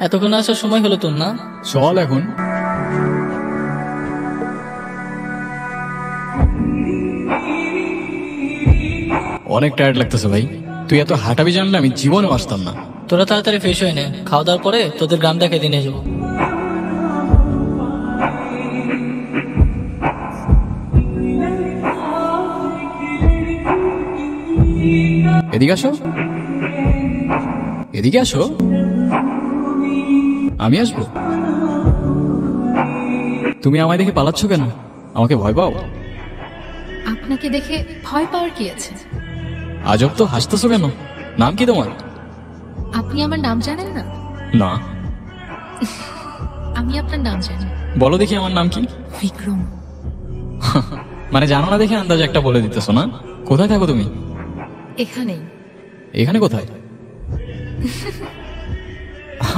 এতক্ষণ আসার সময় হলো তোর না? চল এখন। অনেক টায়ার্ড লাগতেছে ভাই, তুই এত হাঁটাবি জানলে আমি জীবনে আসতাম না। তোরা তাড়াতাড়ি ফ্রেশ হয়ে নে, খাওয়া দাওয়ার পরে তোদের গ্রাম দেখে দিনে যাবো। এদিকে আসো, এদিকে আসো। আমি আসবো? তুমি আমায় দেখে পালাচ্ছ কেন? আমাকে ভয় পাও? আপনাকে দেখে ভয় পাওয়ার কি আছে? আজব তো, হাসতেছো কেন? নাম কি তোমার? আপনি আমার নাম জানেন না? না। আমি আপনার নাম জানি। বলো দেখি আমার নাম কি? বিক্রম। মানে জানো না দেখে আন্দাজ একটা বলে দিতেছো না? কোথায় থাকো তুমি? এখানেই। এখানে কোথায়?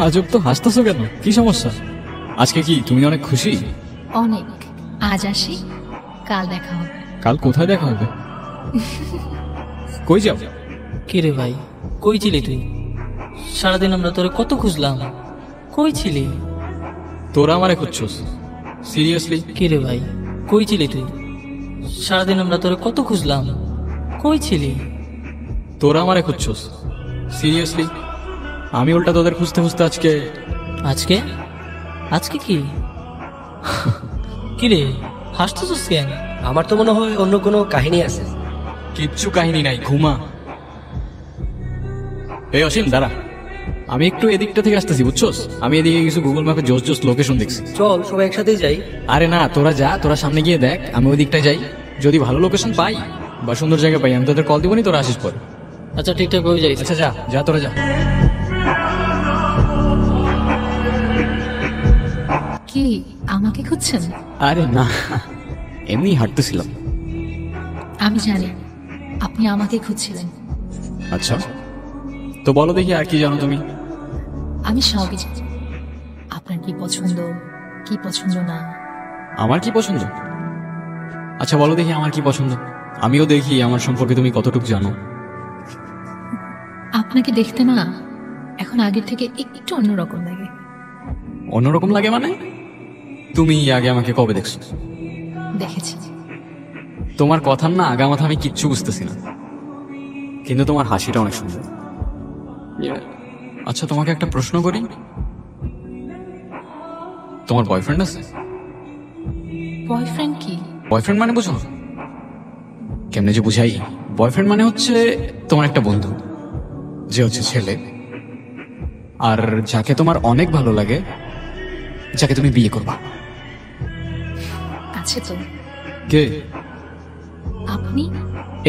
আজব তো, হাসতেছো কেন? কি সমস্যা? আজকে কি তুমি অনেক খুশি? অনেক। আজ আসি, কাল দেখা হবে। কাল কোথায় দেখা হবে? কই যাও? কি রে ভাই, কই ছিলি তুই? সারাদিন আমরা তোরে কত খুঁজলাম, কই ছিলি? তোরা আমারে খুঁজছস? সিরিয়াসলি? কি রে ভাই, কই ছিলি তুই? সারাদিন আমরা তোরে কত খুঁজলাম, কই ছিলি? তোরা আমারে খুঁজছস? সিরিয়াসলি? আমি উল্টা তোদের খুঁজতে খুঁজতে আজকে। আজকে? আজকে কি? কি রে হাসতেছিস কেন? আমার তো মনে হয় অন্য কোনো কাহিনী আছে। কিচ্ছু কাহিনী নাই, ঘুমা। এই অসীম দাঁড়া, আমি একটু এদিকটা থেকে আসতেছি, বুঝছস? আমি এদিকে কিছু গুগল ম্যাপে জোস জোস লোকেশন দেখছি। চল সবাই একসাথেই যাই। আরে না, তোরা যা, তোরা সামনে গিয়ে দেখ, আমি ওই দিকটায় যাই। যদি ভালো লোকেশন পাই বা সুন্দর জায়গা পাই, আমি তোদের কল দিবনি, তোরা আসিস পরে। আচ্ছা ঠিকঠাক হয়ে যাই। আচ্ছা যা যা, তোরা যা। কি আমাকে খুঁজছেন? আরে না, এমনি হাঁটতেছিলাম। আমি জানি আপনি আমাকে খুঁজছিলেন। আচ্ছা তো বলো দেখি, আর কি জানো তুমি? আমি সবই জানি। আপনার কি পছন্দ, কি পছন্দ না। আমার কি পছন্দ? আচ্ছা বলো দেখি আমার কি পছন্দ, আমিও দেখি আমার সম্পর্কে তুমি কতটুকু জানো। আপনাকে দেখতে না এখন আগের থেকে একটু অন্যরকম লাগে। অন্যরকম লাগে মানে? তুমি আগে আমাকে কবে দেখছো? দেখেছি। তোমার কথার না আগামাথা আমি কিচ্ছু বুঝতেছি না, কিন্তু তোমার হাসিটা অনেক সুন্দর। আচ্ছা তোমাকে একটা প্রশ্ন করি, তোমার বয়ফ্রেন্ড আছে? বয়ফ্রেন্ড কি? বয়ফ্রেন্ড মানে বুঝো না? কেমনে যে বুঝাই, বয়ফ্রেন্ড মানে হচ্ছে তোমার একটা বন্ধু, যে হচ্ছে ছেলে, আর যাকে তোমার অনেক ভালো লাগে, যাকে তুমি বিয়ে করবা। আছে তো। কে? আপনি।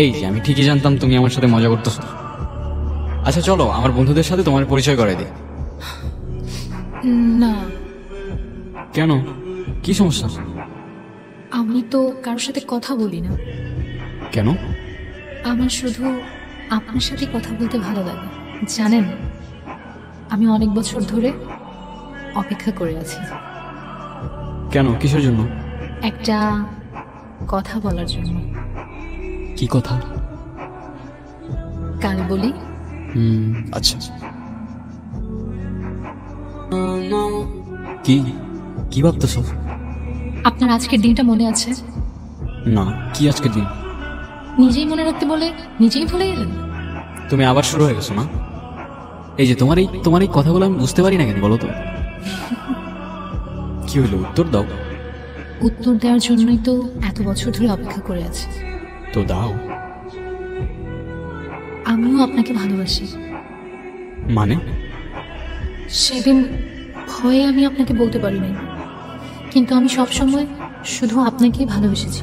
এই যে আমি ঠিকই জানতাম তুমি আমার সাথে মজা করতেছো। আচ্ছা চলো আমার বন্ধুদের সাথে তোমার পরিচয় করাই দিই। না। কেন, কি সমস্যা? আমি তো কারোর সাথে কথা বলি না। কেন? আমার শুধু আপনার সাথে কথা বলতে ভালো লাগে। জানেন, আমি অনেক বছর ধরে অপেক্ষা করে আছি। কেন, কিসের জন্য? একটা কথা বলার জন্য। কি কথা? কাল বলি। আচ্ছা। কি কি ভাবতেছ? আপনার আজকের দিনটা মনে আছে? না, কি আজকের দিন? নিজেই মনে রাখতে বলে নিজেই ভুলে গেলেন। তুমি আবার শুরু হয়ে গেছো না? এই যে তোমার এই কথাগুলো আমি বুঝতে পারি না কেন বলো তো? কি হলো, উত্তর দাও। উত্তর দেওয়ার জন্যই তো এত বছর ধরে অপেক্ষা করে আছি। তো দাও। আমিও আপনাকে ভালোবাসি। মানে? সেদিন ভয়ে আমি আপনাকে বলতে পারি নাই, কিন্তু আমি সবসময় শুধু আপনাকেই ভালোবেসেছি।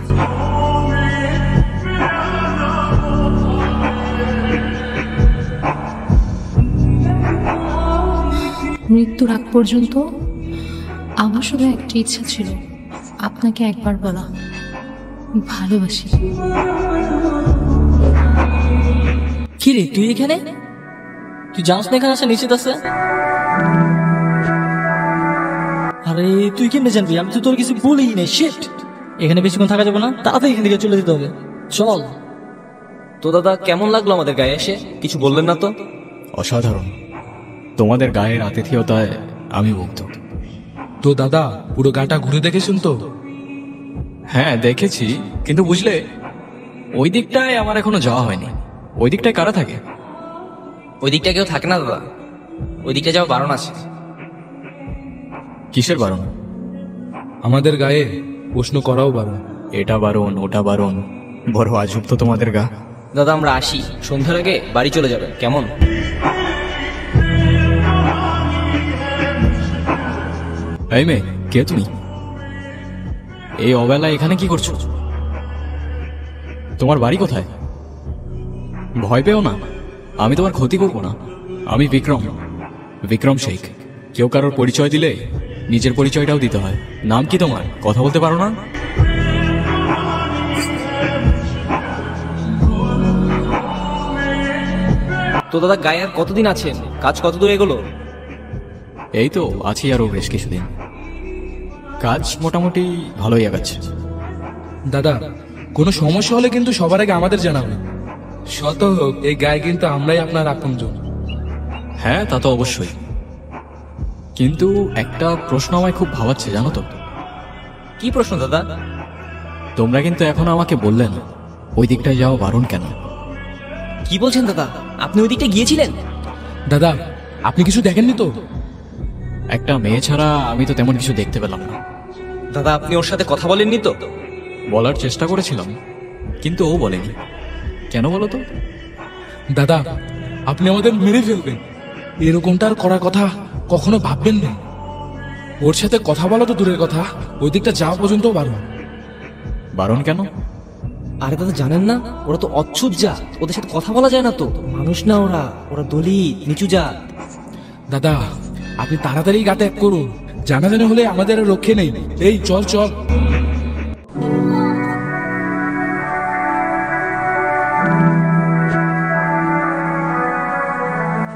মৃত্যুর আগ পর্যন্ত আমার শুধু একটা ইচ্ছা ছিল, আপনাকে একবার বলা ভালোবাসি। কি রে তুই এখানে? তুই জানিস না এখানে আসা নিশ্চিত আছে? আরে তুই কেমনে জানবি? আমি তো তোর কিছু বলি না। শিট, এখানে বেশিক্ষণ থাকা যাবে না, তাড়াতাড়ি এখান থেকে চলে যেতে হবে। চল। তো দাদা কেমন লাগলো আমাদের গায়ে এসে? কিছু বললেন না তো? অসাধারণ, তোমাদের গায়ের আতিথেয়তায় আমি মুগ্ধ। তো দাদা পুরো গাটা ঘুরে দেখেছেন তো? হ্যাঁ দেখেছি, কিন্তু বুঝলে ওই দিকটায় আমার এখনো যাওয়া হয়নি। ওই দিকটায় কারা থাকে? ওই দিকটা কেউ থাকে না দাদা, ওই দিকটা যাওয়া বারণ আছে। কিসের বারণ? আমাদের গায়ে প্রশ্ন করাও বারণ। এটা বারণ, ওটা বারণ, বড় আজব তো তোমাদের গা। দাদা আমরা আসি, সন্ধ্যার আগে বাড়ি চলে যাবেন কেমন? এই মেয়ে, কে তুমি? এই অবেলা এখানে কি করছো? তোমার বাড়ি কোথায়? ভয় পেও না, আমি তোমার ক্ষতি করবো না। আমি বিক্রম শেখ। কেউ কারোর পরিচয় দিলে নিজের পরিচয়টাও দিতে হয়। নাম কি তোমার? কথা বলতে পারো না? তো দাদা গায়ে আর কতদিন আছেন? কাজ কত দূর এগোলো? এই তো আছি আরো বেশ কিছুদিন। কাজ মোটামুটি ভালোই আগাচ্ছে। দাদা কোনো সমস্যা হলে কিন্তু সবার আগে আমাদের জানাবেন। শত হোক এই গায়ে কিন্তু আমরাই আপনার আপনজন। হ্যাঁ তা তো অবশ্যই, কিন্তু একটা প্রশ্ন আমায় খুব ভাবাচ্ছে জানো তো। কি প্রশ্ন দাদা? তোমরা কিন্তু এখনো আমাকে বললে না ওই দিকটায় যাওয়া বারণ কেন? কি বলছেন দাদা, আপনি ওই দিকটা গিয়েছিলেন? দাদা আপনি কিছু দেখেননি তো? একটা মেয়ে ছাড়া আমি তো তেমন কিছু দেখতে পেলাম না। দাদা আপনি ওর সাথে কথা বলেননি তো? বলার চেষ্টা করেছিলাম, কিন্তু ও বলেনি। কেন বলো তো? দাদা আপনি আমাদের মেরে ফেলবেন, এরকমটা আর করার কথা কখনো ভাববেন না। ওর সাথে কথা বলা তো দূরের কথা, ওই দিকটা যাওয়া পর্যন্ত বারণ। বারণ কেন? আরে দাদা জানেন না, ওরা তো অচ্ছুত জাত, ওদের সাথে কথা বলা যায় না তো। মানুষ না ওরা, ওরা দলিত নিচু জাত। দাদা আপনি তাড়াতাড়ি গা ত্যাগ করুন, জানাজানি হলে আমাদের আর রক্ষে নেই। এই চল চল।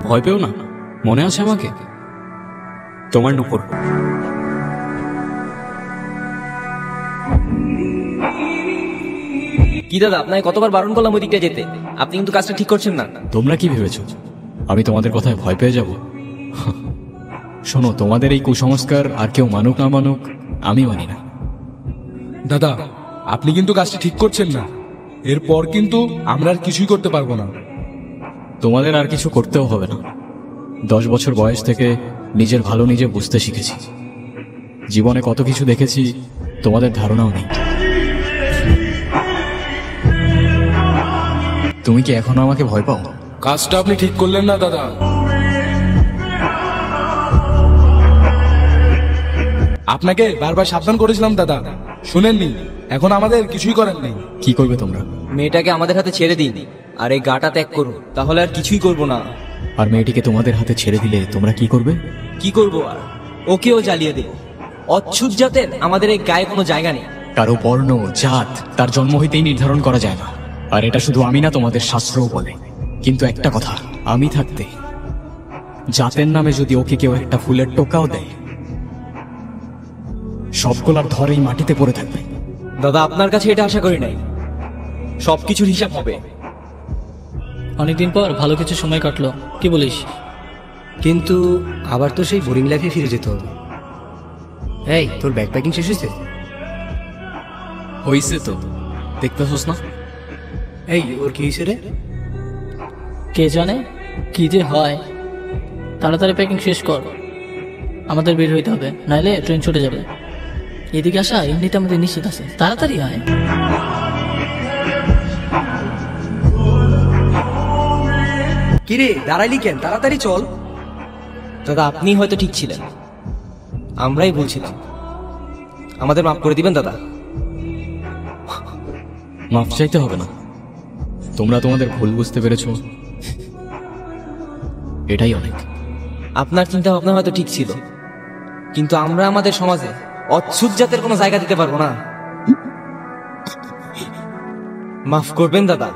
ভয় পেও না, মনে আছে আমাকে? তোমার নুপুর। কি দাদা আপনাকে কতবার বারণ করলাম ওই দিকটা যেতে, আপনি কিন্তু কাজটা ঠিক করছেন না। তোমরা কি ভেবেছো আমি তোমাদের কথায় ভয় পেয়ে যাব? শোনো, তোমাদের এই কুসংস্কার আর কেউ মানুক না মানুক আমি মানি না। দাদা আপনি কিন্তু কাজটি ঠিক করছেন না, এরপর কিন্তু আমরা আর কিছুই করতে পারবো না। তোমাদের আর কিছু করতেও হবে না। 10 বছর বয়স থেকে নিজের ভালো নিজে বুঝতে শিখেছি। জীবনে কত কিছু দেখেছি তোমাদের ধারণাও নেই। তুমি কি এখনো আমাকে ভয় পাও? কাজটা আপনি ঠিক করলেন না দাদা। আপনাকে বারবার সাবধান করেছিলাম দাদা, শুনেননি। এখন আমাদের কিছুই করার নেই। কি করবে তোমরা? মেয়েটাকে আমাদের হাতে ছেড়ে দিন আর এই গাটা ত্যাগ করুন, তাহলে আর কিছুই করব না। আর মেয়েটিকে তোমাদের হাতে ছেড়ে দিলে তোমরা কি করবে? কি করব আর? ওকেও জ্বালিয়ে দেব। অচ্ছুত জাতের আমাদের এই গায়ে কোনো জায়গা নেই। কারো বর্ণ জাত তার জন্ম হইতেই নির্ধারণ করা যায় না। আর এটা শুধু আমি না, তোমাদের শাস্ত্রও বলে। কিন্তু একটা কথা, আমি থাকতে জাতের নামে যদি ওকে কেউ একটা ফুলের টোকাও দেয়, সবগুলার ধরেই মাটিতে পড়ে থাকবে। দাদা আপনার কাছে এটা আশা করি নাই, সবকিছুর হিসাব হবে। অনেকদিন পর ভালো কিছু সময় কাটলো, কি বলিস? কিন্তু আবার তো সেই বোরিং লাইফে ফিরে যেতে হবে। এই তোর ব্যাগ প্যাকিং শেষ হয়েছে? হইছে তো, দেখতেছস না? এই ওর কি হয়েছে রে? কে জানে কি যে হয়। তাড়াতাড়ি প্যাকিং শেষ কর, আমাদের বের হইতে হবে, নাইলে ট্রেন ছুটে যাবে। এদিকে আসা এমনিতে আমাদের নিশ্চিত আছে, তাড়াতাড়ি হয়। কিরে দাঁড়াইলি কেন? তাড়াতাড়ি চল। দাদা আপনি হয়তো ঠিক ছিলেন, আমরাই ভুলছিলাম। আমাদের মাফ করে দিবেন দাদা। মাফ চাইতে হবে না, তোমরা তোমাদের ভুল বুঝতে পেরেছো, এটাই অনেক। আপনার চিন্তা ভাবনা হয়তো ঠিক ছিল, কিন্তু আমরা আমাদের সমাজে অচ্ছুত জাতের কোনো জায়গা দিতে পারবো না। মাফ করবেন দাদা।